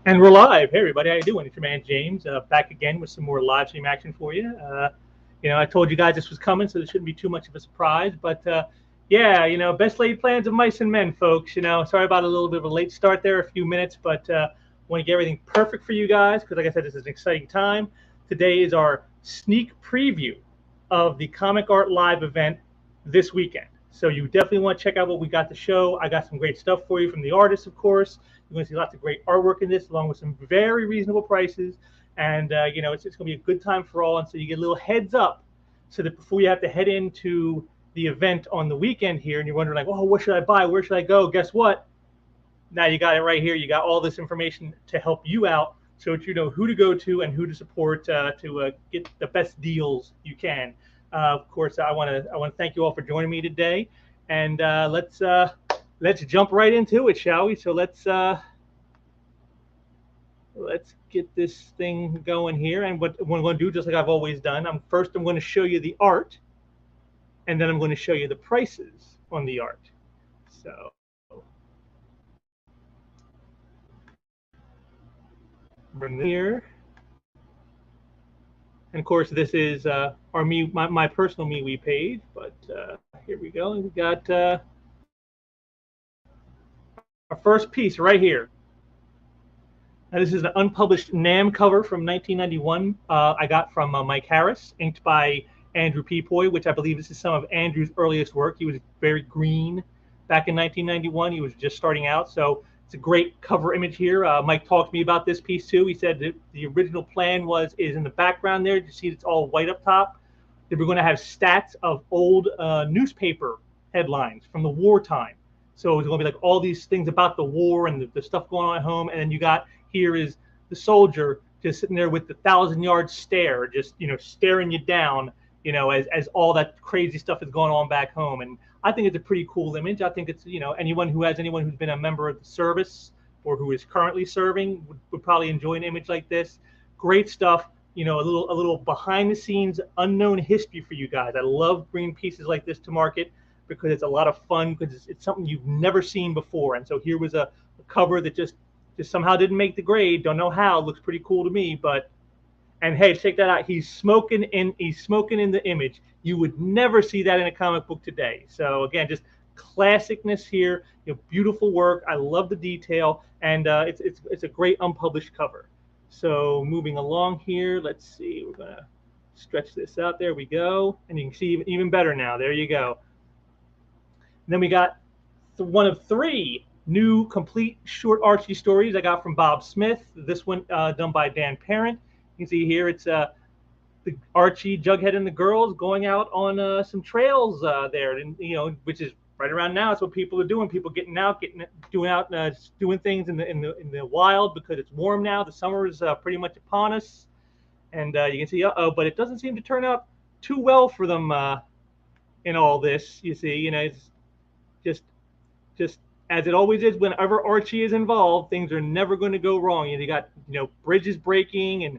And we're live. Hey, everybody, how you doing? It's your man James, back again with some more live stream action for you. I told you guys this was coming, so this shouldn't be too much of a surprise. But yeah, best laid plans of mice and men, folks. Sorry about a little bit of a late start there, a few minutes, but want to get everything perfect for you guys because, like I said, this is an exciting time. Today is our sneak preview of the Comic Art Live event this weekend. So you definitely want to check out what we got to show. I got some great stuff for you from the artists, of course. You're going to see lots of great artwork in this, along with some very reasonable prices. And, it's going to be a good time for all. And so you get a little heads up so that before you have to head into the event on the weekend here and you're wondering, like, oh, what should I buy? Where should I go? Guess what? Now you got it right here. You got all this information to help you out so that you know who to go to and who to support to get the best deals you can. Of course, I want to thank you all for joining me today, and let's jump right into it, shall we? So let's get this thing going here. And what I'm going to do, just like I've always done, I'm going to show you the art, and then I'm going to show you the prices on the art. So bring here. And of course, this is our my personal MeWe page. But here we go. We got our first piece right here. Now, this is an unpublished NAMM cover from 1991. I got from Mike Harris, inked by Andrew Peepoy, which I believe this is some of Andrew's earliest work. He was very green back in 1991. He was just starting out, so it's a great cover image here. Mike talked to me about this piece too. He said that the original plan is in the background there. You see it's all white up top. That we're going to have stats of old newspaper headlines from the wartime. So it's going to be like all these things about the war and the stuff going on at home. And then you got here is the soldier just sitting there with the 1,000-yard stare, just staring you down, as all that crazy stuff is going on back home. And I think it's a pretty cool image. I think it's, anyone who's been a member of the service or who is currently serving would probably enjoy an image like this. Great stuff. A little behind the scenes unknown history for you guys. I love bringing pieces like this to market because it's a lot of fun, because it's something you've never seen before. And so here was a cover that just somehow didn't make the grade. Don't know how. It looks pretty cool to me, but. And hey, check that out. He's smoking in the image. You would never see that in a comic book today. So again, just classicness here. Beautiful work. I love the detail, and it's a great unpublished cover. So moving along here, let's see. We're gonna stretch this out. There we go, and you can see even better now. There you go. And then we got one of 3 new complete short Archie stories I got from Bob Smith. This one done by Dan Parent. You can see here it's the Archie, Jughead, and the girls going out on some trails there, and which is right around now. It's what people are doing. People getting out, doing things in the wild because it's warm now. The summer is pretty much upon us, and you can see, but it doesn't seem to turn out too well for them in all this. You see, it's just as it always is. Whenever Archie is involved, things are never going to go wrong. You got bridges breaking and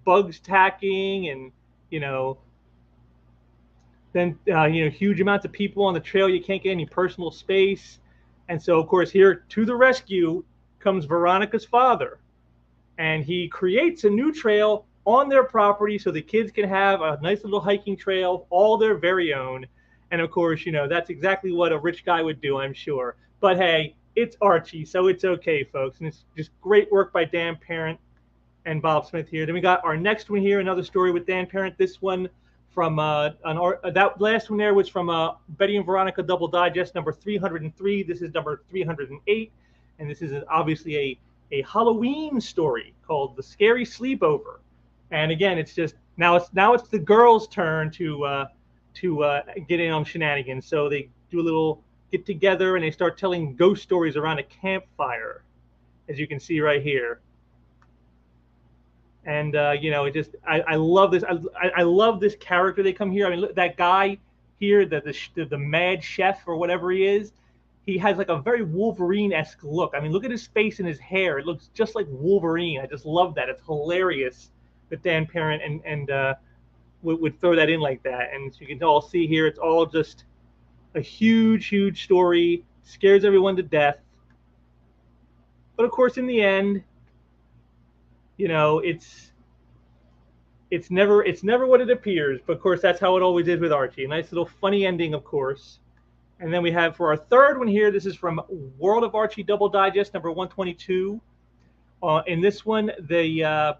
bugs tacking, and then huge amounts of people on the trail. You can't get any personal space, and so of course here to the rescue comes Veronica's father, and he creates a new trail on their property so the kids can have a nice little hiking trail, all their very own. And of course, that's exactly what a rich guy would do, I'm sure. But hey, it's Archie, so it's okay, folks. And it's just great work by Dan Parent and Bob Smith here. Then we got our next one here, another story with Dan Parent. This one from that last one there was from Betty and Veronica Double Digest number 303. This is number 308, and this is obviously a Halloween story called The Scary Sleepover. And again, it's just now it's the girls' turn to get in on shenanigans. So they do a little get together and they start telling ghost stories around a campfire, as you can see right here. And it just I love this. I love this character they come here. I mean, look, that guy here, the mad chef or whatever he is, he has like a very Wolverine-esque look. I mean, look at his face and his hair. It looks just like Wolverine. I just love that. It's hilarious that Dan Parent and would throw that in like that. And so you can all see here, it's all just a huge story. Scares everyone to death. But of course, in the end, you know, it's never what it appears. But of course, that's how it always is with Archie. A nice little funny ending, of course. And then we have for our third one here, this is from World of Archie Double Digest number 122. In this one, they are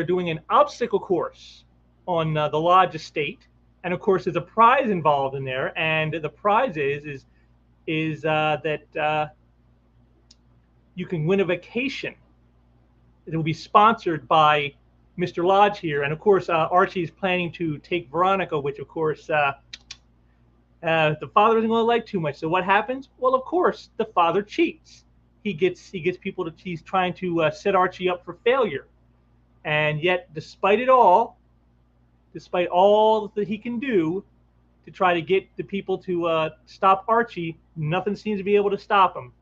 doing an obstacle course on the Lodge estate, and of course, there's a prize involved in there. And the prize is that you can win a vacation. It will be sponsored by Mr. Lodge here, and of course, Archie is planning to take Veronica, which of course the father isn't going to like too much. So what happens? Well, of course, the father cheats. He gets people to. He's trying to set Archie up for failure, and yet, despite all that he can do to try to get the people to stop Archie, nothing seems to be able to stop him.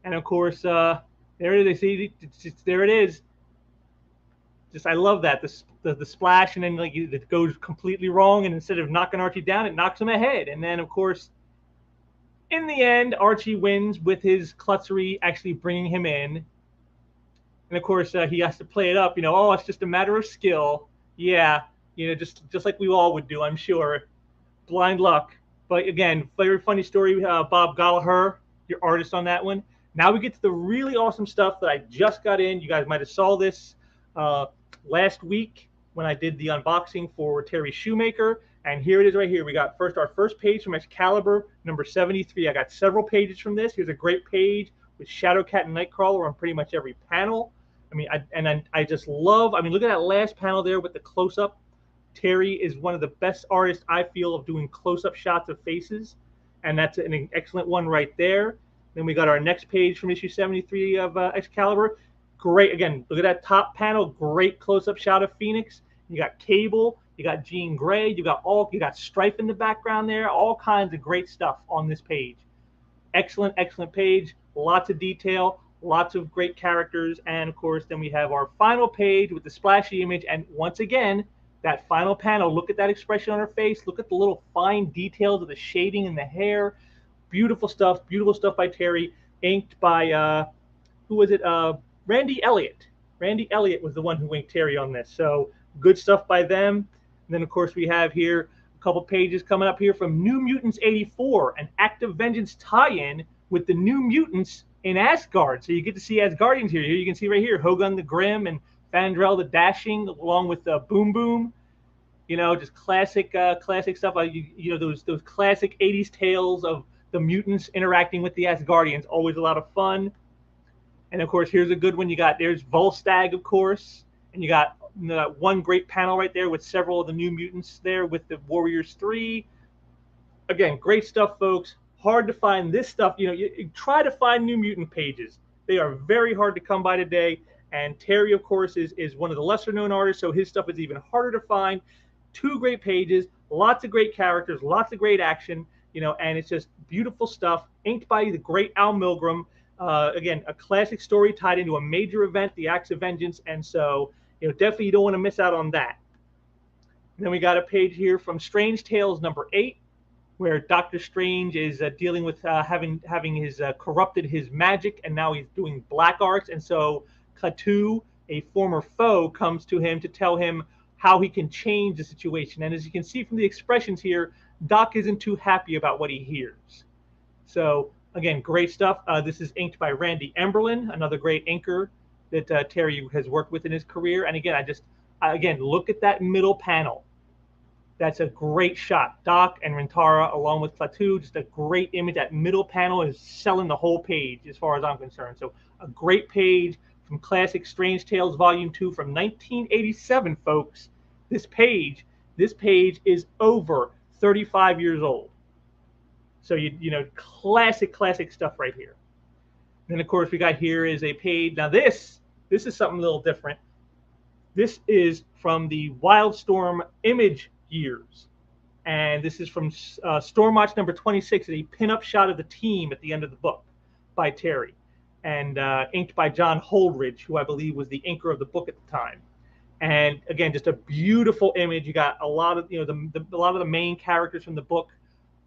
And of course, there it is. There it is. Just I love that the splash, and then like it goes completely wrong, and instead of knocking Archie down, it knocks him ahead. And then of course, in the end, Archie wins with his klutzery actually bringing him in. And of course, he has to play it up. You know, oh, it's just a matter of skill. Yeah, you know, just like we all would do, I'm sure. Blind luck. But again, very funny story. Bob Gallagher, your artist on that one. Now we get to the really awesome stuff that I just got in. You guys might have saw this last week when I did the unboxing for Terry Shoemaker. And here it is right here. We got our first page from Excalibur, number 73. I got several pages from this. Here's a great page with Shadowcat and Nightcrawler on pretty much every panel. I mean, I just love, I mean, look at that last panel there with the close-up. Terry is one of the best artists, I feel, of doing close-up shots of faces. And that's an excellent one right there. Then we got our next page from issue 73 of Excalibur. Great, again, look at that top panel. Great close-up shot of Phoenix. You got Cable. You got Jean Grey. You got Strife in the background there. All kinds of great stuff on this page. Excellent, excellent page. Lots of detail. Lots of great characters. And, of course, then we have our final page with the splashy image. And once again, that final panel, look at that expression on her face. Look at the little fine details of the shading in the hair. Beautiful stuff by Terry. Inked by, who was it? Randy Elliott. Randy Elliott was the one who inked Terry on this. So good stuff by them. And then, of course, we have here a couple pages coming up here from New Mutants 84, an Act of Vengeance tie-in with the New Mutants in Asgard. So you get to see Asgardians here. Here you can see right here Hogun the Grim and Fandrel the Dashing, along with Boom Boom. You know, just classic stuff. You know, those classic 80s tales of the mutants interacting with the Asgardians. Always a lot of fun. And of course, here's a good one. There's Volstagg, of course, and you got one great panel right there with several of the New Mutants there with the Warriors 3. Again, great stuff, folks. Hard to find this stuff. You know, you try to find New Mutant pages. They are very hard to come by today. And Terry, of course, is one of the lesser-known artists, so his stuff is even harder to find. 2 great pages, lots of great characters, lots of great action, you know, and it's just beautiful stuff. Inked by the great Al Milgrom. Again, a classic story tied into a major event, the Acts of Vengeance, and so, you know, definitely you don't want to miss out on that. And then we got a page here from Strange Tales number 8, where Dr. Strange is dealing with having his corrupted his magic, and now he's doing black arts, and so Klaatu, a former foe, comes to him to tell him how he can change the situation. And as you can see from the expressions here, Doc isn't too happy about what he hears. So again, great stuff. This is inked by Randy Emberlin, another great inker that Terry has worked with in his career. And again, again, look at that middle panel. That's a great shot. Doc and Rintara, along with Klaatu, just a great image. That middle panel is selling the whole page, as far as I'm concerned. So a great page from Classic Strange Tales Volume 2 from 1987, folks. This page is over 35 years old. So you know, classic stuff right here. Then of course we got here is a page. Now this is something a little different. This is from the Wildstorm Image years, and this is from Stormwatch number 26. A pinup shot of the team at the end of the book by Terry, and inked by John Holdridge, who I believe was the inker of the book at the time. And again, just a beautiful image. You got a lot of, you know, a lot of the main characters from the book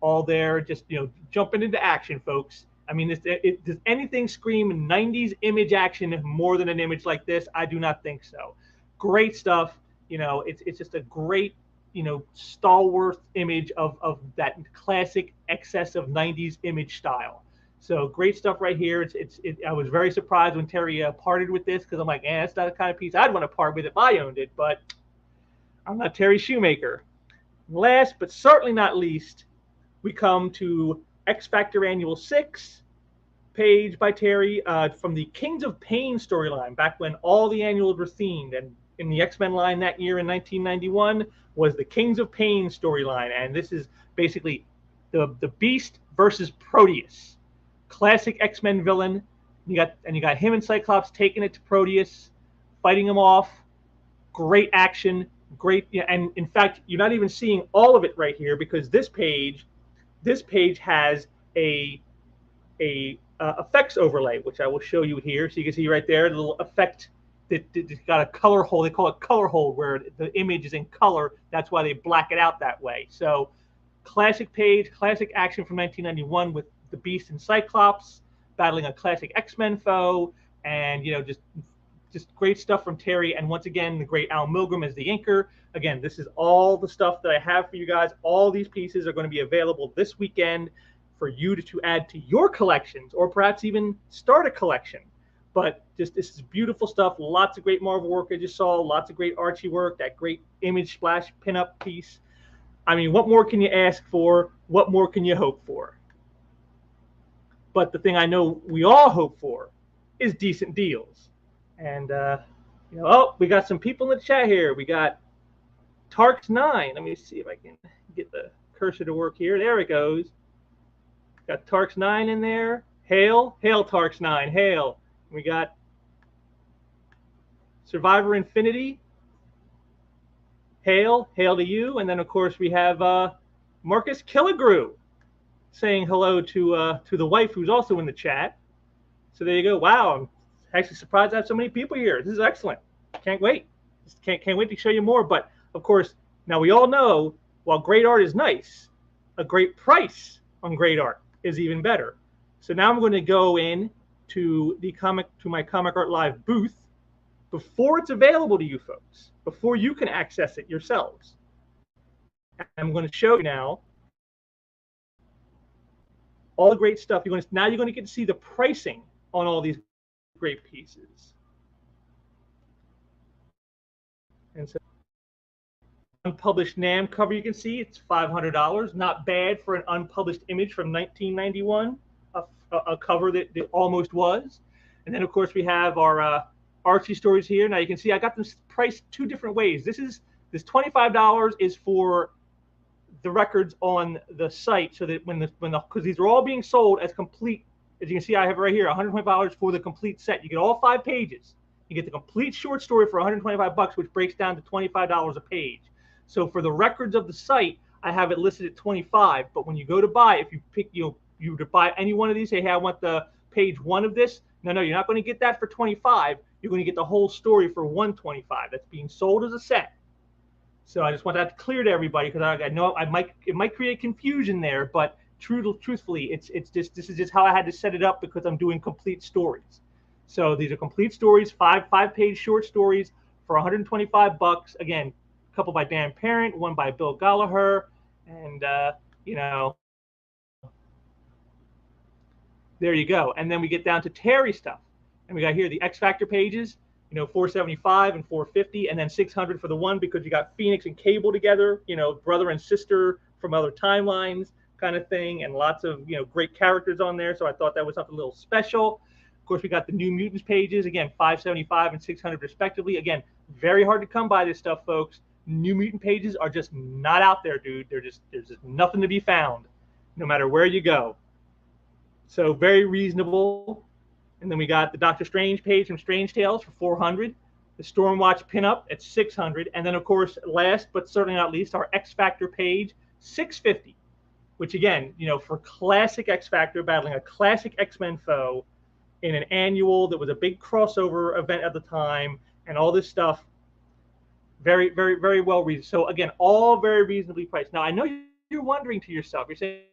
all there, just, you know, jumping into action, folks. I mean, does anything scream 90s image action more than an image like this? I do not think so. Great stuff. You know, it's just a great, you know, stalwart image of that classic excess of 90s image style. So great stuff right here. I was very surprised when Terry parted with this because I'm like, that's not the kind of piece I'd want to part with if I owned it, but I'm not Terry Shoemaker. Last but certainly not least, we come to X Factor Annual 6, page by Terry from the Kings of Pain storyline, back when all the annuals were themed. And in the X-Men line that year in 1991 was the Kings of Pain storyline. And this is basically the Beast versus Proteus. Classic X-Men villain. You got him and Cyclops taking it to Proteus, fighting him off. Great action. Great. Yeah, and in fact, you're not even seeing all of it right here because this page has a effects overlay, which I will show you here. So you can see right there, the little effect that's got a color hold. They call it color hold, where the image is in color. That's why they black it out that way. So classic page, classic action from 1991 with the Beast and Cyclops battling a classic X-Men foe, and you know, just great stuff from Terry. And once again, the great Al Milgrom as the inker. Again, this is all the stuff that I have for you guys. All these pieces are going to be available this weekend for you to add to your collections, or perhaps even start a collection. But just this is beautiful stuff. Lots of great Marvel work I just saw. Lots of great Archie work. That great image splash pinup piece. I mean, what more can you ask for? What more can you hope for? But the thing I know we all hope for is decent deals. And you know, oh, we got some people in the chat here. We got Tarks9. Let me see if I can get the cursor to work here. There it goes. Got Tarks9 in there. Hail Tarks9, hail. We got Survivor Infinity. Hail to you. And then of course we have Marcus Killigrew saying hello to the wife who's also in the chat. So there you go. Wow, I'm actually surprised I have so many people here. This is excellent. Can't wait. Can't wait to show you more. But of course, now we all know while great art is nice, a great price on great art is even better. So now I'm going to go in to my Comic Art Live booth before it's available to you folks, before you can access it yourselves. I'm going to show you now all the great stuff. Now you're going to get to see the pricing on all these great pieces. And so unpublished NAMM cover, you can see it's $500. Not bad for an unpublished image from 1991, a cover that almost was. And then of course we have our Archie stories here. Now you can see I got them priced two different ways. This $25 is for the records on the site, so that because these are all being sold as complete. As you can see, I have right here $125 for the complete set. You get all 5 pages. You get the complete short story for $125, which breaks down to $25 a page. So for the records of the site, I have it listed at $25. But when you go to buy, if you pick you to buy any one of these, say, hey, I want the page 1 of this. No, you're not going to get that for $25. You're going to get the whole story for $125. That's being sold as a set. So I just want that clear to everybody, because I know it might create confusion there, but truthfully, this is just how I had to set it up, because I'm doing complete stories. So these are complete stories, five-page short stories for $125. Again, a couple by Dan Parent, one by Bill Gallagher, and you know, there you go. And then we get down to Terry stuff, and we got here the X Factor pages. You know, $475 and $450, and then $600 for the one, because you got Phoenix and Cable together, you know, brother and sister from other timelines kind of thing, and lots of, you know, great characters on there. So I thought that was something a little special. Of course, we got the New Mutants pages, again, $575 and $600 respectively. Again, very hard to come by this stuff, folks. New Mutant pages are just not out there, dude. There's just nothing to be found, no matter where you go. So very reasonable. And then we got the Doctor Strange page from Strange Tales for $400, the Stormwatch pinup at $600, and then of course, last but certainly not least, our X Factor page, $650, which again, you know, for classic X Factor battling a classic X-Men foe in an annual that was a big crossover event at the time, and all this stuff, very, very, very well reasoned. So again, all very reasonably priced. Now I know you're wondering to yourself, you're saying,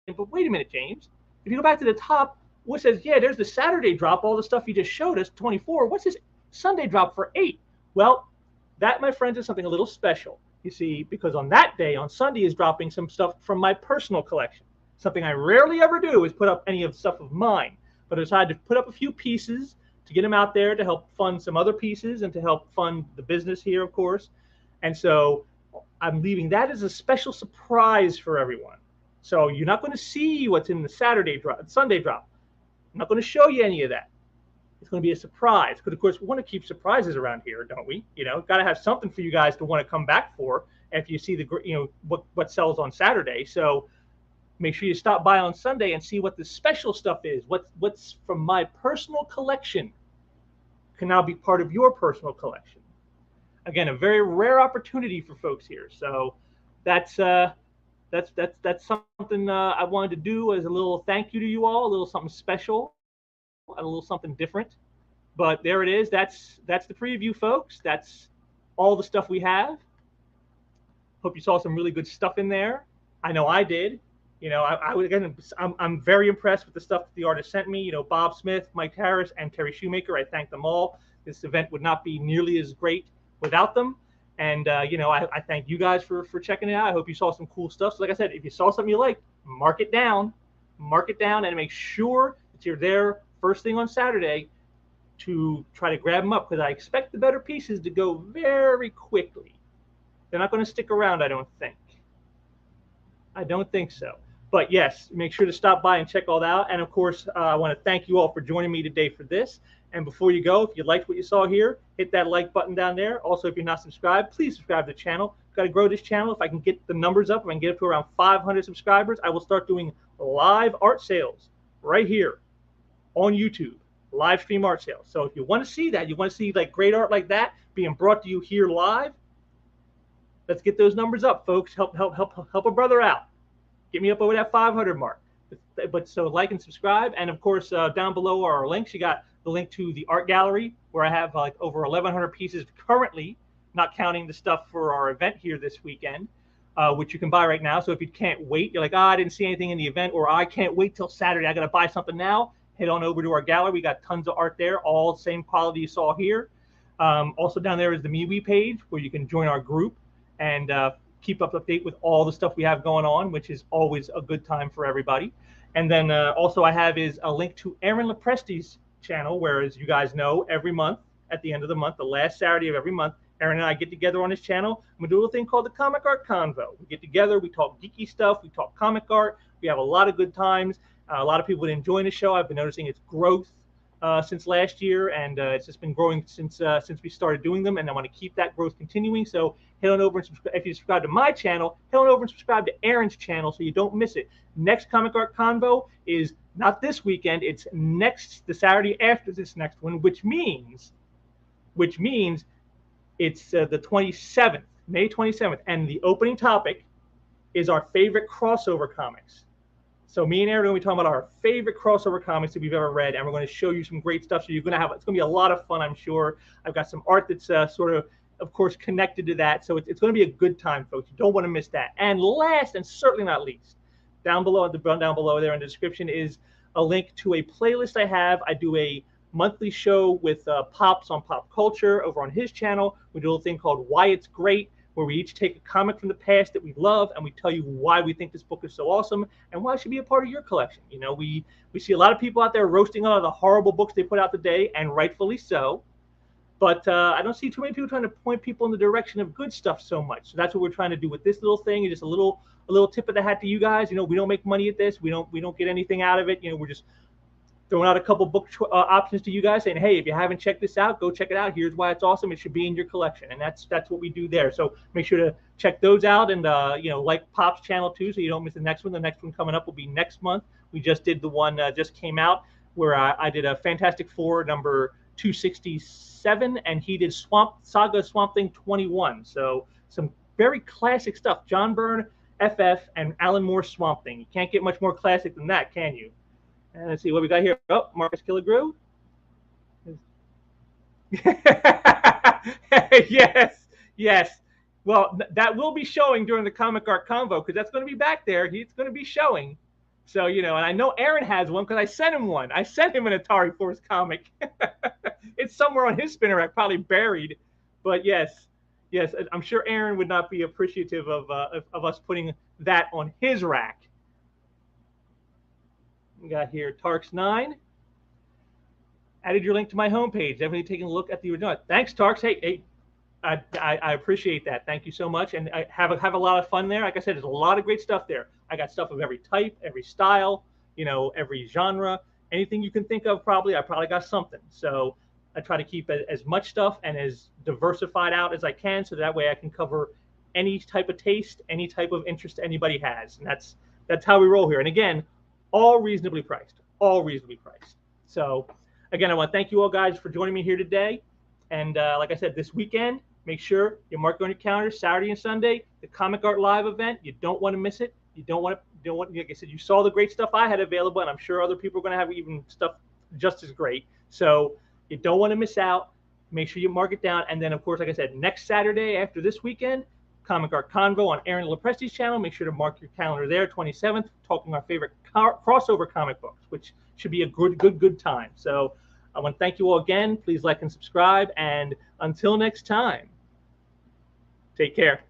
but wait a minute, James. If you go back to the top, what says, yeah, there's the Saturday drop, all the stuff you just showed us, 24. What's this Sunday drop for 8? Well, that, my friends, is something a little special. You see, because on that day, on Sunday, is dropping some stuff from my personal collection. Something I rarely ever do is put up any of stuff of mine, but I decided to put up a few pieces to get them out there to help fund some other pieces and to help fund the business here, of course. And so I'm leaving that as a special surprise for everyone. So you're not going to see what's in the Saturday drop, Sunday drop. I'm not going to show you any of that. It's going to be a surprise because, of course, we want to keep surprises around here, don't we? You know, got to have something for you guys to want to come back for after you see the, you know, what sells on Saturday. So make sure you stop by on Sunday and see what the special stuff is. What's from my personal collection can now be part of your personal collection. Again, a very rare opportunity for folks here. So that's something I wanted to do as a little thank you to you all, a little something special, a little something different. But there it is. That's the preview, folks. That's all the stuff we have. Hope you saw some really good stuff in there. I know I did. You know, I'm very impressed with the stuff that the artist sent me. You know, Bob Smith, Mike Harris, and Terry Shoemaker. I thank them all. This event would not be nearly as great without them. And you know, I thank you guys for checking it out. I hope you saw some cool stuff. So like I said, if you saw something you liked, mark it down, and make sure that you're there first thing on Saturday to try to grab them up, because I expect the better pieces to go very quickly. They're not going to stick around, I don't think. I don't think so. But yes, make sure to stop by and check all that out. And of course, I want to thank you all for joining me today for this. And before you go, if you liked what you saw here, hit that like button down there. Also, if you're not subscribed, please subscribe to the channel. I've got to grow this channel. If I can get the numbers up, if I can get up to around 500 subscribers, I will start doing live art sales right here on YouTube, live stream art sales. So if you want to see that, you want to see like great art like that being brought to you here live, let's get those numbers up, folks. Help a brother out. Get me up over that 500 mark. But so like and subscribe, and of course down below are our links. You got the link to the art gallery where I have like over 1,100 pieces currently, not counting the stuff for our event here this weekend, which you can buy right now. So if you can't wait, you're like, I didn't see anything in the event, or I can't wait till Saturday, I got to buy something now. Head on over to our gallery. We got tons of art there, all the same quality you saw here. Also down there is the MeWe page where you can join our group and keep up to date with all the stuff we have going on, which is always a good time for everybody. And then also I have is a link to Aaron Lepresti's channel, where, as you guys know, every month at the end of the month, the last Saturday of every month, Aaron and I get together on his channel. We do a little thing called the Comic Art Convo. We get together, we talk geeky stuff, we talk comic art, we have a lot of good times. A lot of people have been enjoying the show. I've been noticing its growth since last year, and it's just been growing since we started doing them, and I want to keep that growth continuing. So head on over and subscribe. If you subscribe to my channel, head on over and subscribe to Aaron's channel so you don't miss it. Next Comic Art Convo is not this weekend, it's the Saturday after this next one, which means it's the 27th, May 27th, and the opening topic is our favorite crossover comics. So me and Aaron are going to be talking about our favorite crossover comics that we've ever read, and we're going to show you some great stuff. So you're going to have, it's going to be a lot of fun, I'm sure. I've got some art that's sort of course, connected to that. So it's going to be a good time, folks. You don't want to miss that. And last, and certainly not least, down below there in the description is a link to a playlist I have. I do a monthly show with Pops on pop culture over on his channel. We do a little thing called Why It's Great, where we each take a comic from the past that we love and we tell you why we think this book is so awesome and why it should be a part of your collection. You know, we see a lot of people out there roasting on the horrible books they put out today, and rightfully so. But I don't see too many people trying to point people in the direction of good stuff so much. So that's what we're trying to do with this little thing. It's just a little tip of the hat to you guys. You know, we don't make money at this. We don't get anything out of it. You know, we're just throwing out a couple book options to you guys, saying, hey, if you haven't checked this out, go check it out. Here's why it's awesome. It should be in your collection, and that's what we do there. So make sure to check those out, and you know, like Pop's channel too, so you don't miss the next one. The next one coming up will be next month. We just did the one just came out where I did a Fantastic Four number 267, and he did Swamp Thing 21. So some very classic stuff. John Byrne, FF, and Alan Moore Swamp Thing. You can't get much more classic than that, can you? And let's see what we got here. Oh, Marcus Killigrew. yes. Well, that will be showing during the Comic Art Convo, because that's going to be back there. It's going to be showing. So, you know, and I know Aaron has one because I sent him one. I sent him an Atari Force comic. It's somewhere on his spinner rack, probably buried. But yes, yes, I'm sure Aaron would not be appreciative of us putting that on his rack. We got here Tarks 9. Added your link to my homepage. Definitely taking a look at the original. Thanks, Tarks. Hey, I appreciate that. Thank you so much, and I have a lot of fun there. Like I said, there's a lot of great stuff there. I got stuff of every type, every style, you know, every genre, anything you can think of. I probably got something. So I try to keep as much stuff and as diversified out as I can, so that way I can cover any type of taste, any type of interest anybody has, and that's how we roll here. And again, all reasonably priced, all reasonably priced. So again, I want to thank you all guys for joining me here today. And like I said, this weekend, make sure you mark it on your calendar, Saturday and Sunday, the Comic Art Live event. You don't want to miss it. You don't want, like I said, you saw the great stuff I had available, and I'm sure other people are going to have even stuff just as great. So you don't want to miss out. Make sure you mark it down. And then, of course, like I said, next Saturday after this weekend, Comic Art Convo on Aaron Lopresti's channel. Make sure to mark your calendar there, 27th, talking our favorite crossover comic books, which should be a good time. So I want to thank you all again. Please like and subscribe. And until next time, take care.